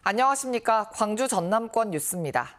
안녕하십니까. 광주 전남권 뉴스입니다.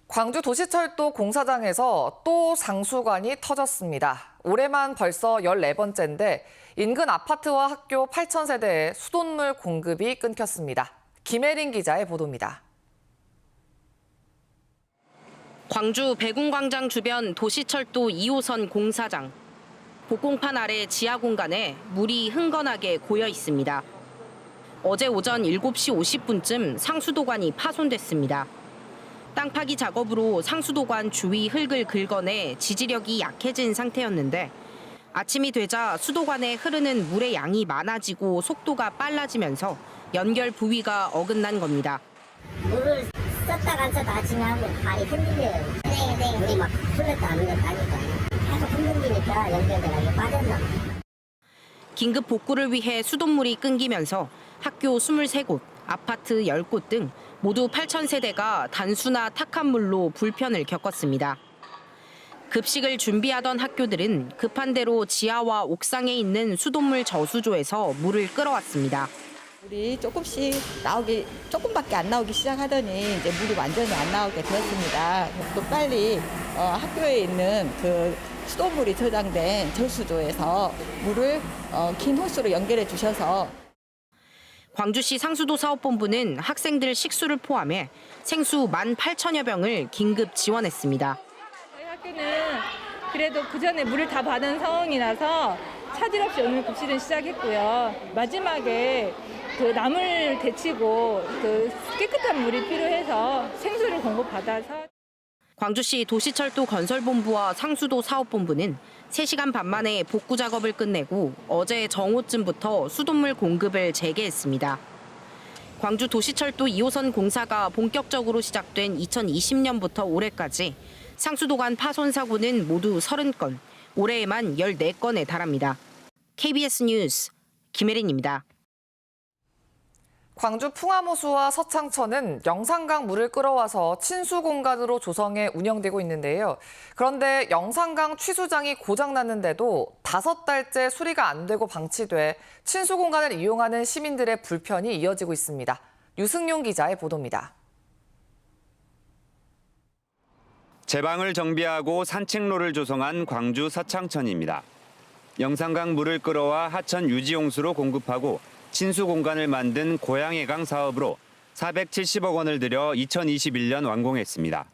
광주 도시철도 공사장에서 또 상수관이 터졌습니다. 올해만 벌써 14번째인데 인근 아파트와 학교 8,000세대에 수돗물 공급이 끊겼습니다. 김혜린 기자의 보도입니다. 광주 백운광장 주변 도시철도 2호선 공사장. 복공판 아래 지하 공간에 물이 흥건하게 고여 있습니다. 어제 오전 7시 50분쯤 상수도관이 파손됐습니다. 땅 파기 작업으로 상수도관 주위 흙을 긁어내 지지력이 약해진 상태였는데 아침이 되자 수도관에 흐르는 물의 양이 많아지고 속도가 빨라지면서 연결 부위가 어긋난 겁니다. 물을 썼다가 안 썼다 아침에 하면 발이 흔들려요. 물이 막 흘렀다 안 흘렀다 하니까 계속 흔들리니까 연결되가 빠졌나. 긴급 복구를 위해 수돗물이 끊기면서 학교 23곳, 아파트 10곳 등 모두 8,000세대가 단수나 탁한 물로 불편을 겪었습니다. 급식을 준비하던 학교들은 급한 대로 지하와 옥상에 있는 수돗물 저수조에서 물을 끌어왔습니다. 물이 조금밖에 안 나오기 시작하더니 이제 물이 완전히 안 나오게 되었습니다. 또 빨리 학교에 있는 그 수돗물이 저장된 저수조에서 물을 긴 호스로 연결해 주셔서 광주시 상수도 사업본부는 학생들 식수를 포함해 생수 18,000여 병을 긴급 지원했습니다. 저희 학교는 그래도 그전에 물을 다 받은 상황이라서 차질 없이 오늘 급식은 시작했고요. 마지막에 그 남을 데치고 그 깨끗한 물이 필요해서 생수를 공급받아서. 광주시 도시철도 건설본부와 상수도 사업본부는 3시간 반 만에 복구 작업을 끝내고 어제 정오쯤부터 수돗물 공급을 재개했습니다. 광주 도시철도 2호선 공사가 본격적으로 시작된 2020년부터 올해까지 상수도관 파손 사고는 모두 30건, 올해에만 14건에 달합니다. KBS 뉴스 김혜린입니다. 광주 풍암호수와 서창천은 영산강 물을 끌어와서 친수 공간으로 조성해 운영되고 있는데요. 그런데 영산강 취수장이 고장났는데도 5달째 수리가 안 되고 방치돼 친수 공간을 이용하는 시민들의 불편이 이어지고 있습니다. 유승용 기자의 보도입니다. 제방을 정비하고 산책로를 조성한 광주 서창천입니다. 영산강 물을 끌어와 하천 유지용수로 공급하고 친수 공간을 만든 고양해강 사업으로 470억 원을 들여 2021년 완공했습니다.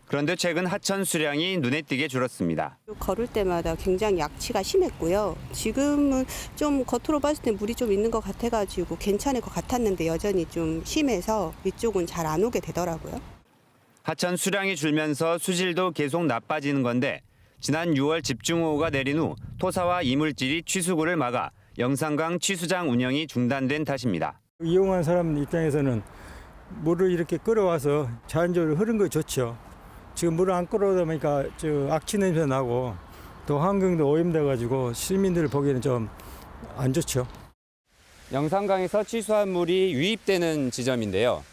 그런데 최근 하천 수량이 눈에 띄게 줄었습니다. 걸을 때마다 굉장히 약취가 심했고요. 지금은 좀 겉으로 봤을 때 물이 좀 있는 것 같아가지고 괜찮을 것 같았는데 여전히 좀 심해서 이쪽은 잘 안 오게 되더라고요. 하천 수량이 줄면서 수질도 계속 나빠지는 건데 지난 6월 집중호우가 내린 후 토사와 이물질이 취수구를 막아 영산강 취수장 운영이 중단된 탓입니다. 이용한 사람 입장에서는 물을 이렇게 끌어와서 자연적으로 흐른 거 좋죠. 지금 물을 안 끌어오다 보니까 악취 냄새 나고 또 환경도 오염돼가지고 시민들 보기에는 좀 안 좋죠. 영산강에서 취수한 물이 유입되는 지점인데요.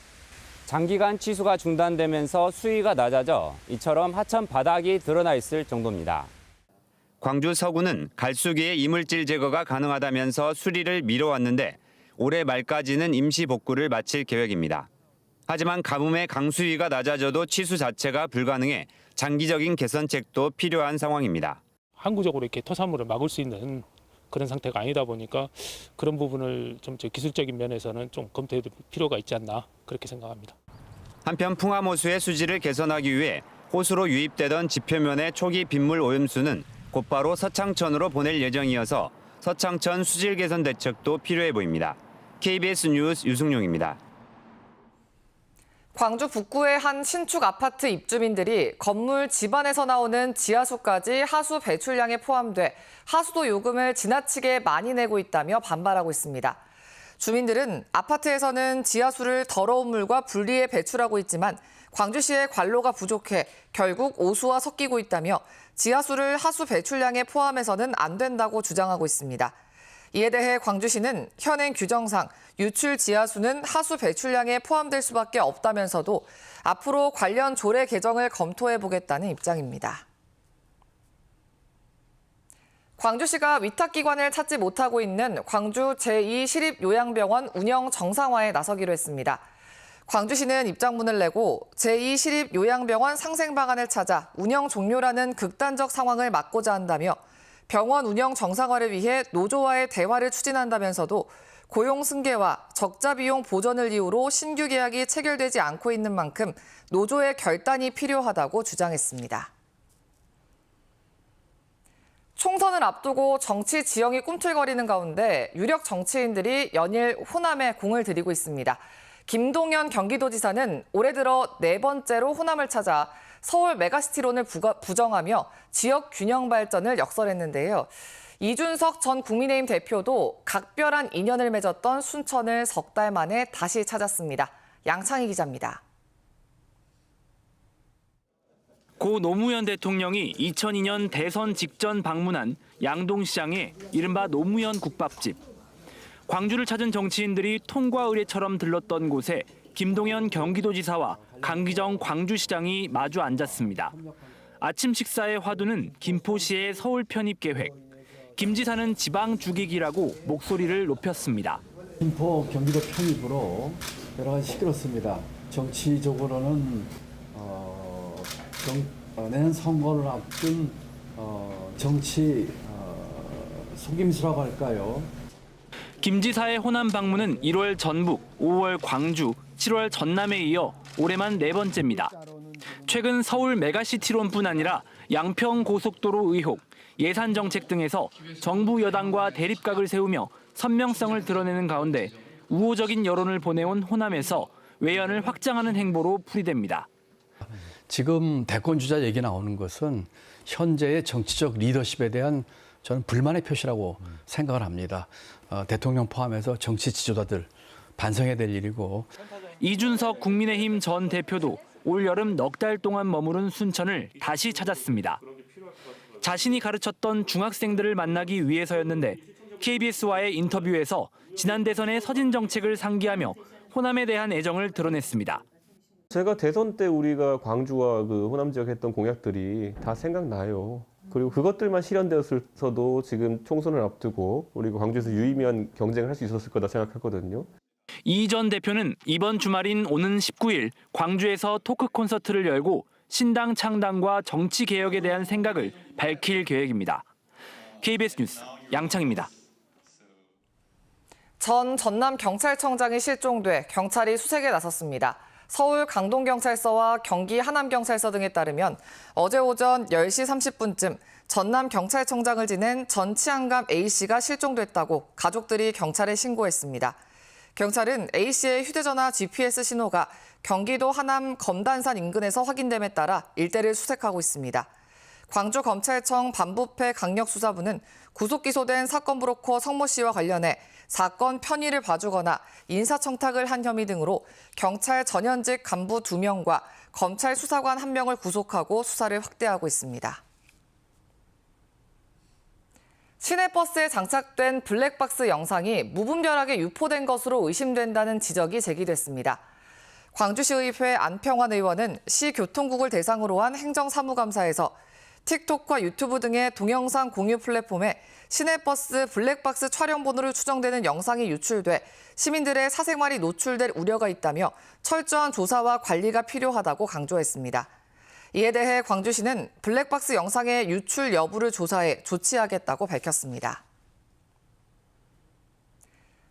장기간 취수가 중단되면서 수위가 낮아져 이처럼 하천 바닥이 드러나 있을 정도입니다. 광주 서구는 갈수기에 이물질 제거가 가능하다면서 수리를 미뤄왔는데 올해 말까지는 임시 복구를 마칠 계획입니다. 하지만 가뭄에 강수위가 낮아져도 취수 자체가 불가능해 장기적인 개선책도 필요한 상황입니다. 항구적으로 이렇게 토사물을 막을 수 있는 그런 상태가 아니다 보니까 그런 부분을 좀 기술적인 면에서는 좀 검토해 볼 필요가 있지 않나 그렇게 생각합니다. 한편 풍암호수의 수질을 개선하기 위해 호수로 유입되던 지표면의 초기 빗물 오염수는 곧바로 서창천으로 보낼 예정이어서 서창천 수질 개선 대책도 필요해 보입니다. KBS 뉴스 유승용입니다. 광주 북구의 한 신축 아파트 입주민들이 건물 집안에서 나오는 지하수까지 하수 배출량에 포함돼 하수도 요금을 지나치게 많이 내고 있다며 반발하고 있습니다. 주민들은 아파트에서는 지하수를 더러운 물과 분리해 배출하고 있지만 광주시의 관로가 부족해 결국 오수와 섞이고 있다며 지하수를 하수 배출량에 포함해서는 안 된다고 주장하고 있습니다. 이에 대해 광주시는 현행 규정상 유출 지하수는 하수 배출량에 포함될 수밖에 없다면서도 앞으로 관련 조례 개정을 검토해보겠다는 입장입니다. 광주시가 위탁기관을 찾지 못하고 있는 광주 제2시립요양병원 운영 정상화에 나서기로 했습니다. 광주시는 입장문을 내고 제2시립요양병원 상생 방안을 찾아 운영 종료라는 극단적 상황을 막고자 한다며 병원 운영 정상화를 위해 노조와의 대화를 추진한다면서도 고용 승계와 적자 비용 보전을 이유로 신규 계약이 체결되지 않고 있는 만큼 노조의 결단이 필요하다고 주장했습니다. 총선을 앞두고 정치 지형이 꿈틀거리는 가운데 유력 정치인들이 연일 호남에 공을 들이고 있습니다. 김동연 경기도지사는 올해 들어 4번째로 호남을 찾아 서울 메가시티론을 부정하며 지역 균형 발전을 역설했는데요. 이준석 전 국민의힘 대표도 각별한 인연을 맺었던 순천을 석 달 만에 다시 찾았습니다. 양창희 기자입니다. 고 노무현 대통령이 2002년 대선 직전 방문한 양동시장의 이른바 노무현 국밥집. 광주를 찾은 정치인들이 통과 의례처럼 들렀던 곳에 김동연 경기도지사와 강기정 광주시장이 마주 앉았습니다. 아침 식사의 화두는 김포시의 서울 편입 계획. 김 지사는 지방 죽이기라고 목소리를 높였습니다. 김포 경기도 편입으로 여러 가지 시끄럽습니다. 정치적으로는 내년 선거를 앞둔 정치 속임수라고 할까요? 김 지사의 호남 방문은 1월 전북, 5월 광주, 7월 전남에 이어 올해만 4번째입니다. 최근 서울 메가시티론뿐 아니라 양평 고속도로 의혹, 예산 정책 등에서 정부 여당과 대립각을 세우며 선명성을 드러내는 가운데 우호적인 여론을 보내온 호남에서 외연을 확장하는 행보로 풀이됩니다. 지금 대권 주자 얘기 나오는 것은 현재의 정치적 리더십에 대한 저는 불만의 표시라고 생각을 합니다. 대통령 포함해서 정치 지도자들 반성해야 될 일이고. 이준석 국민의힘 전 대표도 올 여름 넉 달 동안 머무른 순천을 다시 찾았습니다. 자신이 가르쳤던 중학생들을 만나기 위해서였는데 KBS와의 인터뷰에서 지난 대선의 서진 정책을 상기하며 호남에 대한 애정을 드러냈습니다. 제가 대선 때 우리가 광주와 그 호남 지역 했던 공약들이 다 생각나요. 그리고 그것들만 실현되었어도 지금 총선을 앞두고 우리가 광주에서 유의미한 경쟁을 할 수 있었을 거다 생각하거든요. 이 전 대표는 이번 주말인 오는 19일 광주에서 토크 콘서트를 열고 신당 창당과 정치 개혁에 대한 생각을 밝힐 계획입니다. KBS 뉴스 양창입니다. 전 전남경찰청장이 실종돼 경찰이 수색에 나섰습니다. 서울 강동경찰서와 경기 하남경찰서 등에 따르면 어제 오전 10시 30분쯤 전남경찰청장을 지낸 전 치안감 A씨가 실종됐다고 가족들이 경찰에 신고했습니다. 경찰은 A씨의 휴대전화 GPS 신호가 경기도 하남 검단산 인근에서 확인됨에 따라 일대를 수색하고 있습니다. 광주검찰청 반부패 강력수사부는 구속 기소된 사건 브로커 성모 씨와 관련해 사건 편의를 봐주거나 인사청탁을 한 혐의 등으로 경찰 전현직 간부 2명과 검찰 수사관 1명을 구속하고 수사를 확대하고 있습니다. 시내버스에 장착된 블랙박스 영상이 무분별하게 유포된 것으로 의심된다는 지적이 제기됐습니다. 광주시의회 안평환 의원은 시교통국을 대상으로 한 행정사무감사에서 틱톡과 유튜브 등의 동영상 공유 플랫폼에 시내버스 블랙박스 촬영 번호를 추정되는 영상이 유출돼 시민들의 사생활이 노출될 우려가 있다며 철저한 조사와 관리가 필요하다고 강조했습니다. 이에 대해 광주시는 블랙박스 영상의 유출 여부를 조사해 조치하겠다고 밝혔습니다.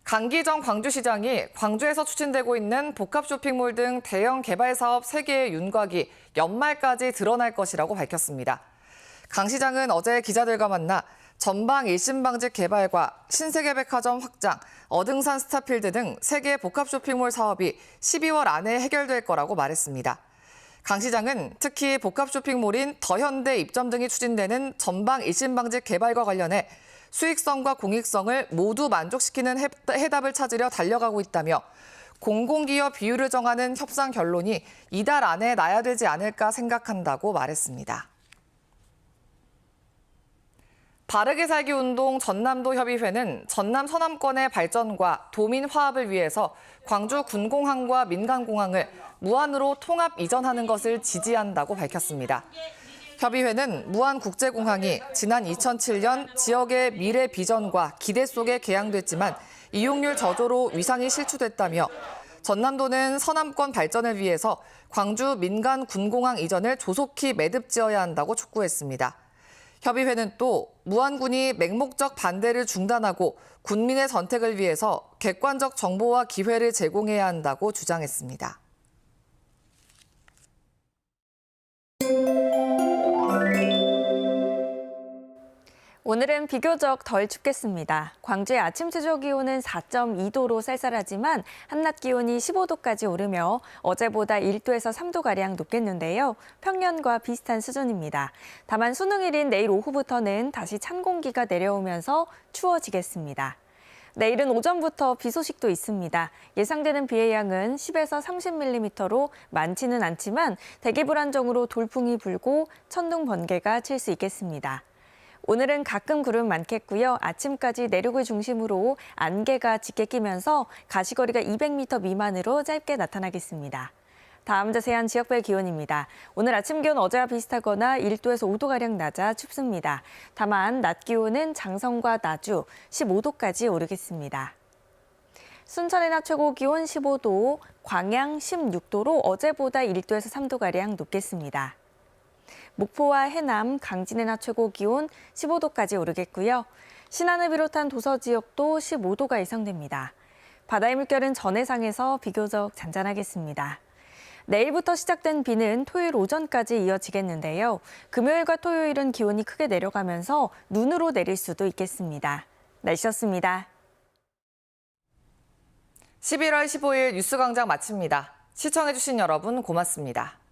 강기정 광주시장이 광주에서 추진되고 있는 복합 쇼핑몰 등 대형 개발 사업 3개의 윤곽이 연말까지 드러날 것이라고 밝혔습니다. 강 시장은 어제 기자들과 만나 전방 일심방직 개발과 신세계백화점 확장, 어등산 스타필드 등 3개 복합 쇼핑몰 사업이 12월 안에 해결될 거라고 말했습니다. 강 시장은 특히 복합 쇼핑몰인 더현대 입점 등이 추진되는 전방 일심방직 개발과 관련해 수익성과 공익성을 모두 만족시키는 해답을 찾으려 달려가고 있다며 공공기업 비율을 정하는 협상 결론이 이달 안에 나야 되지 않을까 생각한다고 말했습니다. 바르게 살기 운동 전남도 협의회는 전남 서남권의 발전과 도민 화합을 위해서 광주 군공항과 민간공항을 무안으로 통합 이전하는 것을 지지한다고 밝혔습니다. 협의회는 무안국제공항이 지난 2007년 지역의 미래 비전과 기대 속에 개항됐지만 이용률 저조로 위상이 실추됐다며 전남도는 서남권 발전을 위해서 광주 민간 군공항 이전을 조속히 매듭지어야 한다고 촉구했습니다. 협의회는 또 무안군이 맹목적 반대를 중단하고 군민의 선택을 위해서 객관적 정보와 기회를 제공해야 한다고 주장했습니다. 오늘은 비교적 덜 춥겠습니다. 광주의 아침 최저 기온은 4.2도로 쌀쌀하지만 한낮 기온이 15도까지 오르며 어제보다 1도에서 3도가량 높겠는데요. 평년과 비슷한 수준입니다. 다만 수능일인 내일 오후부터는 다시 찬 공기가 내려오면서 추워지겠습니다. 내일은 오전부터 비 소식도 있습니다. 예상되는 비의 양은 10에서 30mm로 많지는 않지만 대기 불안정으로 돌풍이 불고 천둥 번개가 칠 수 있겠습니다. 오늘은 가끔 구름 많겠고요. 아침까지 내륙을 중심으로 안개가 짙게 끼면서 가시거리가 200m 미만으로 짧게 나타나겠습니다. 다음 자세한 지역별 기온입니다. 오늘 아침 기온 어제와 비슷하거나 1도에서 5도가량 낮아 춥습니다. 다만 낮 기온은 장성과 나주 15도까지 오르겠습니다. 순천의 낮 최고 기온 15도, 광양 16도로 어제보다 1도에서 3도가량 높겠습니다. 목포와 해남, 강진의 낮 최고 기온 15도까지 오르겠고요. 신안을 비롯한 도서 지역도 15도가 예상됩니다. 바다의 물결은 전해상에서 비교적 잔잔하겠습니다. 내일부터 시작된 비는 토요일 오전까지 이어지겠는데요. 금요일과 토요일은 기온이 크게 내려가면서 눈으로 내릴 수도 있겠습니다. 날씨였습니다. 11월 15일 뉴스광장 마칩니다. 시청해주신 여러분 고맙습니다.